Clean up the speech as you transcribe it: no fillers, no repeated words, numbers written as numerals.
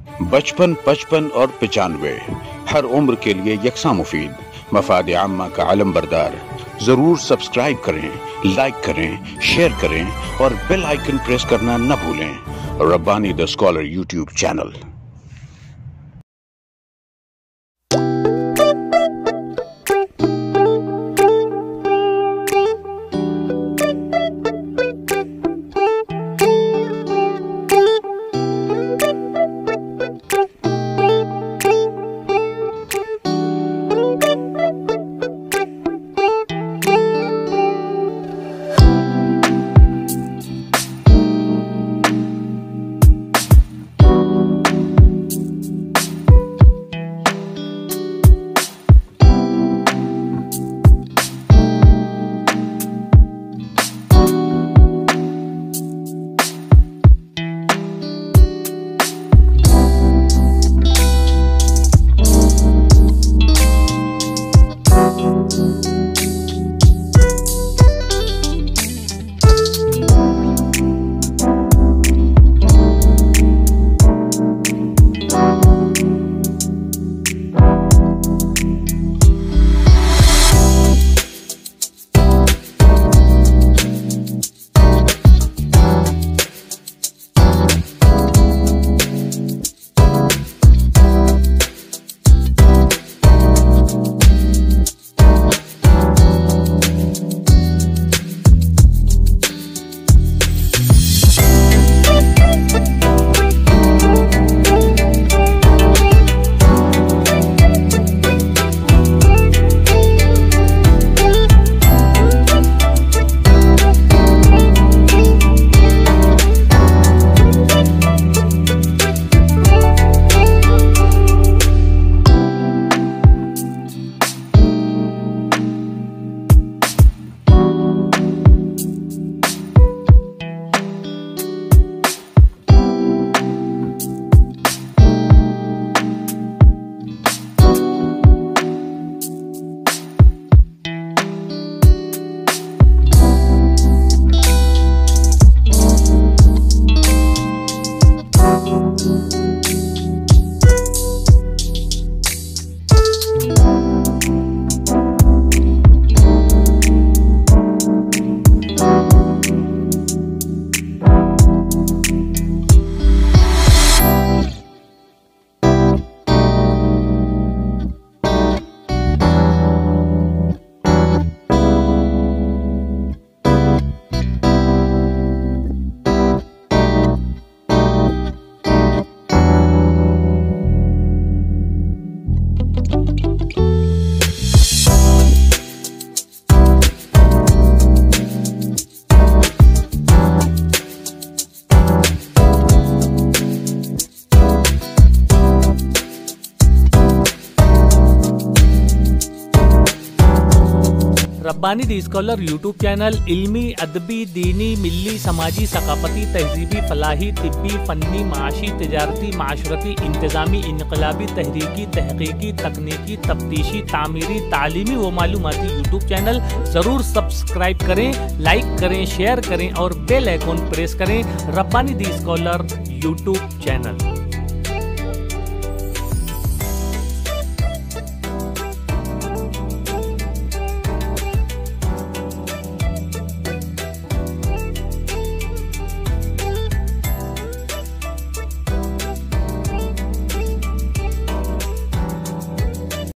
55, 55 और 95 हर उम्र के लिए यकसा मुफीद, मफाद आम्मा का आलम बरदार। जरूर सब्सक्राइब करें, लाइक करें, शेयर करें और बेल आइकन प्रेस करना न भूलें। Rabbani the scholar YouTube channel. Rabbani the scholar YouTube channel इल्मी, अदबी, दीनी, मिल्ली, समाजी, सकाफती, तहजीबी, फलाही, तिब्बी, फ़न्नी, माशी, तिजारती, माशरती, इंतज़ामी, इनकलाबी, तहरीकी, तहकीकी, तकनीकी, तफ्तीशी, तामीरी, तालीमी व मालूमाती यूट्यूब चैनल। ज़रूर सब्सक्राइब करें, लाइक करें, शेयर करें और बेल आइकन प्रेस करें। Rabbani the scholar YouTube channel.